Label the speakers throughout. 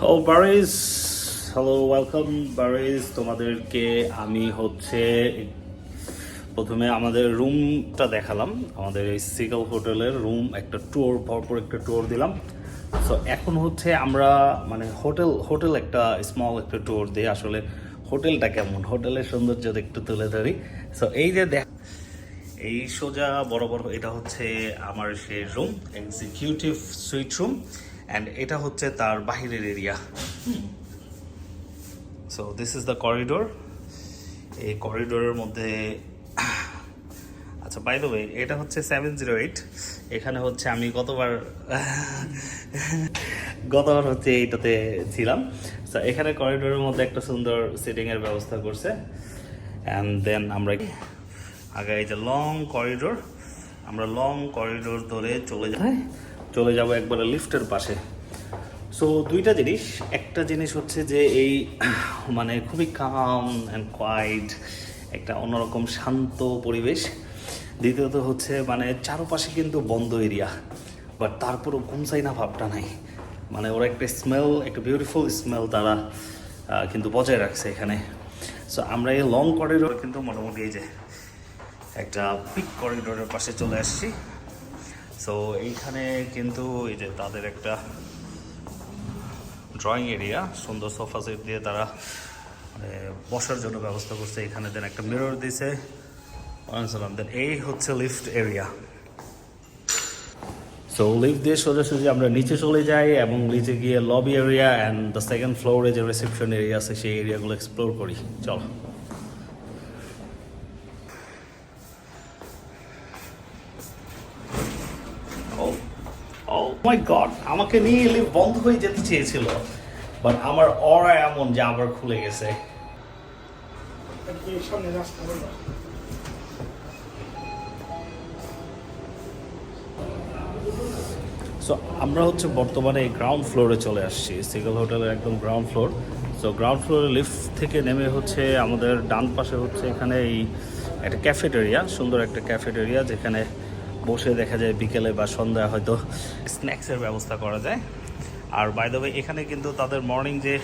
Speaker 1: ও বারিস, hello, welcome বারিস। তোমাদেরকে আমি প্রথমে আমাদের রুমটা দেখালাম। আমাদের এই সিগল হোটেলের রুম একটা ট্যুর, ভরপুর একটা ট্যুর দিলাম। সো এখন আমরা মানে হোটেল একটা স্মল একটা ট্যুর দিই। আসলে হোটেলটা কেমন, হোটেলের সৌন্দর্য একটু তুলে ধরি। সো এই যে এই সোজা বড় বড়, এটা হচ্ছে আমার সেই room, executive sweet room. And এটা হচ্ছে তার বাহিরের area. So this is the corridor. এই করিডোরের মধ্যে আচ্ছা, বাই দ্য ওয়ে, এটা হচ্ছে 708। এখানে আমি গতবার এইটাতে ছিলাম। সো এখানে করিডোরের মধ্যে একটা সুন্দর সিটিংয়ের ব্যবস্থা করছে। অ্যান্ড দেন আমরা আগে এই যে লং করিডোর, আমরা লং করিডোর ধরে চলে যাব একবারে লিফটের পাশে। সো দুইটা জিনিস, একটা জিনিস হচ্ছে যে এই মানে খুবই কাম অ্যান্ড কোয়াইট, একটা অন্যরকম শান্ত পরিবেশ। দ্বিতীয়ত মানে চারপাশে কিন্তু বন্ধ এরিয়া, বাট তারপরও ঘুমসাই না ভাবটা নাই। মানে ওরা একটা স্মেল, একটা বিউটিফুল স্মেল তারা কিন্তু বজায় রাখছে এখানে। সো আমরা এই লং করিডোর কিন্তু মোটামুটি এই যে একটা পিক করিডোরের পাশে চলে আসছি। সো এইখানে কিন্তু এই যে তাদের একটা ড্রয়িং এরিয়া, সুন্দর সোফা সেট দিয়ে তারা মানে বসার জন্য ব্যবস্থা করছে। এখানে দেন একটা মিরর দিছে। দেন এই হচ্ছে লিফট এরিয়া। সো লিফট দিয়ে সোজাসুজি আমরা নিচে চলে যাই এবং নিচে গিয়ে lobby area and the second ফ্লোরে যে রিসেপশন এরিয়া আছে সেই এরিয়াগুলো এক্সপ্লোর করি। চলো। মাই গড, আমাকে নিয়ে লিফট বন্ধ হয়ে যেতে চেয়েছিল, বাট আমার অরা এমন যে আবার খুলে গেছে। সো আমরা বর্তমানে গ্রাউন্ড ফ্লোরে চলে আসছি, সিগল হোটেলের একদম গ্রাউন্ড ফ্লোর। সো গ্রাউন্ড ফ্লোরে লিফট থেকে নেমে আমাদের ডান পাশে এখানে এই একটা ক্যাফেটেরিয়া, সুন্দর একটা ক্যাফেটেরিয়া, যেখানে বসে দেখা যায় বিকেলে বা সন্ধ্যায় হয়তো স্ন্যাক্সের ব্যবস্থা করা যায়। আর বাই দ্য ওয়ে, এখানে কিন্তু তাদের মর্নিং যে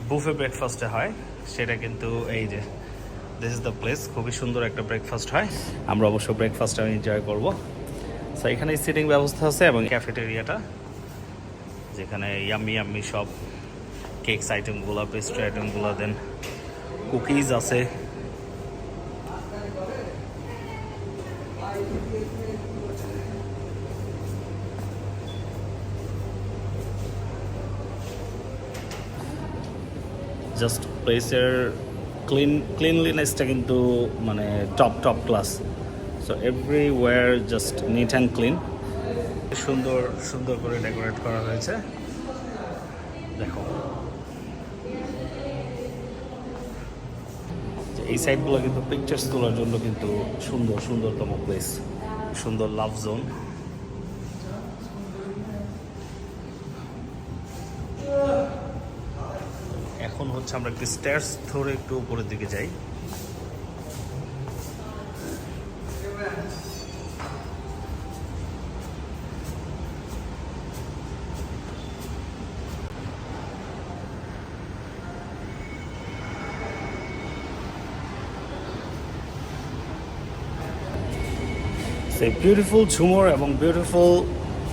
Speaker 1: বুফে ব্রেকফাস্টে হয় সেটা কিন্তু এই যে দিস ইজ দ্য প্লেস, খুবই সুন্দর একটা ব্রেকফাস্ট হয়। আমরা অবশ্য ব্রেকফাস্ট এনজয় করবো। সো এখানে সিটিং ব্যবস্থা আছে এবং ক্যাফেটেরিয়াটা, যেখানে ইয়াম্মি সব কেকস আইটেমগুলো, পেস্ট্রি আইটেমগুলো, দেন কুকিজ আছে। জাস্ট প্লেসের ক্লিনলিনেসটা কিন্তু মানে top class. So everywhere just neat and clean. সুন্দর করে ডেকোরেট করা হয়েছে, দেখো। এই সাইডগুলো কিন্তু পিকচার্স তোলার জন্য কিন্তু সুন্দরতম প্লেস, সুন্দর লাভ জোন। এখন আমরা একটু স্টেয়ার্স ধরে একটু উপরের দিকে যাই। সেই বিউটিফুল ঝুমর এবং বিউটিফুল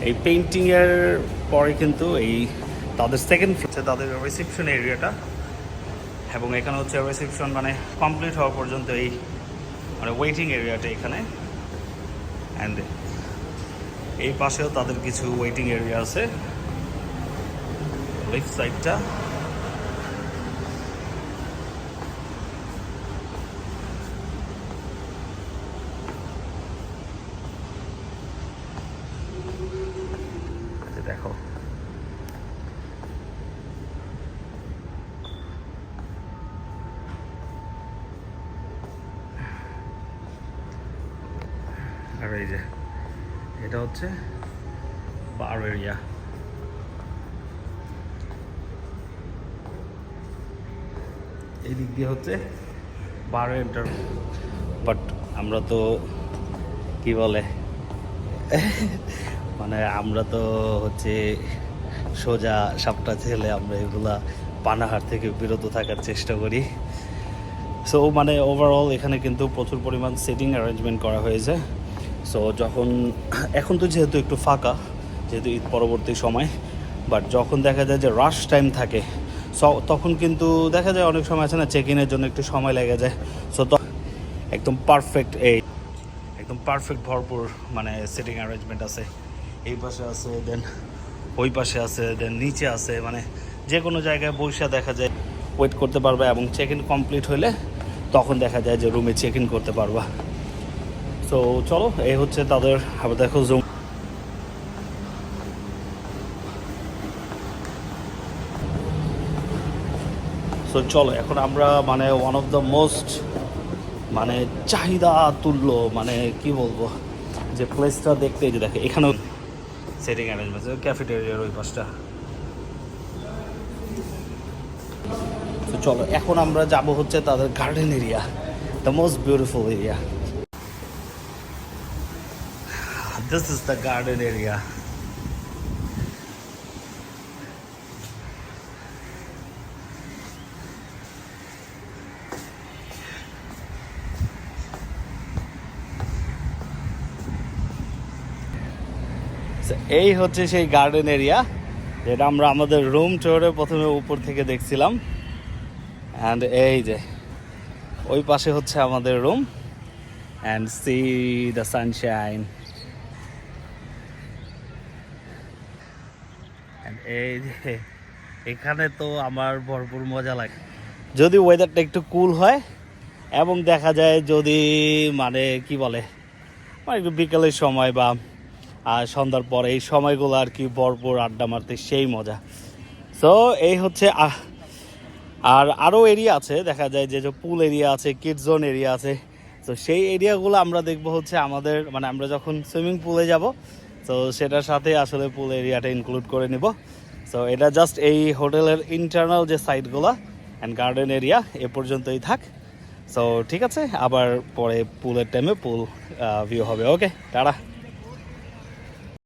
Speaker 1: এই পেইন্টিংয়ের পরে কিন্তু এই তাদের সেকেন্ড ফ্লোরে তাদের রিসেপশন এরিয়াটা, এবং এখানে রিসেপশন মানে কমপ্লিট হওয়া পর্যন্ত এই মানে ওয়েটিং এরিয়াটা এখানে। অ্যান্ড এই পাশেও তাদের কিছু ওয়েটিং এরিয়া আছে, লেফট সাইডটা। দেখো, আর এই যে এটা বার এরিয়া। এই দিক দিয়ে বার এন্টার, বাট আমরা তো কি বলে মানে আমরা তো সোজা সাপটা ছেলে আমরা এগুলা পানাহার থেকে বিরত থাকার চেষ্টা করি। সো মানে ওভারঅল এখানে কিন্তু প্রচুর পরিমাণ সিটিং অ্যারেঞ্জমেন্ট করা হয়েছে। সো যখন এখন তো যেহেতু একটু ফাঁকা, যেহেতু ঈদ পরবর্তী সময়, বাট যখন দেখা যায় যে রাশ টাইম থাকে, সো তখন কিন্তু দেখা যায় অনেক সময় আছে না, চেক ইনের জন্য একটু সময় লেগে যায়। সো একদম পারফেক্ট, একদম পারফেক্ট ভরপুর মানে সিটিং অ্যারেঞ্জমেন্ট আছে। এই পাশে আছে, দেন ওই পাশে আছে, দেন নিচে আছে, মানে যে কোনো জায়গায় বসে দেখা যায় ওয়েট করতে পারবে, এবং চেক ইন কমপ্লিট হলে তখন দেখা যায় যে রুমে চেক ইন করতে পারবা। সো চলো, এই হচ্ছে তাদের, আবার দেখো জুম। সো চলো এখন আমরা মানে ওয়ান অফ দ্য মোস্ট মানে চাহিদা তুল্য মানে কি বলবো যে প্লেসটা দেখতে, যে দেখে এখানেও সেটিং অ্যারেঞ্জমেন্ট, ক্যাফেটেরিয়ার ওই পাশটা। তো চলো এখন আমরা যাব হচ্ছে তাদের garden area, the most beautiful area. This is the garden area. এই হচ্ছে সেই গার্ডেন এরিয়া যেটা আমরা আমাদের রুম টুরে প্রথমে উপর থেকে দেখছিলাম। অ্যান্ড এই যে ওই পাশে হচ্ছে আমাদের room, and C the Sunshine. এই যে এখানে তো আমার ভরপুর মজা লাগে, যদি ওয়েদারটা একটু কুল হয় এবং দেখা যায় যদি মানে কি বলে মানে একটু বিকেলের সময় বা আর সন্ধ্যার পরে এই সময়গুলো আর কি ভরপুর আড্ডা মারতে সেই মজা। সো এই হচ্ছে আর আরও এরিয়া আছে, দেখা যায় যে পুল এরিয়া আছে, কিড জোন এরিয়া আছে। তো সেই এরিয়াগুলো আমরা দেখবো হচ্ছে আমাদের মানে আমরা যখন সুইমিং পুলে যাব, তো সেটার সাথে আসলে পুল এরিয়াটা ইনক্লুড করে নিব। সো এটা জাস্ট এই হোটেলের ইন্টারনাল যে সাইটগুলো অ্যান্ড গার্ডেন এরিয়া এ পর্যন্তই থাক। সো ঠিক আছে, আবার পরে পুলের টাইমে পুল ভিউ হবে। ওকে, টাটা।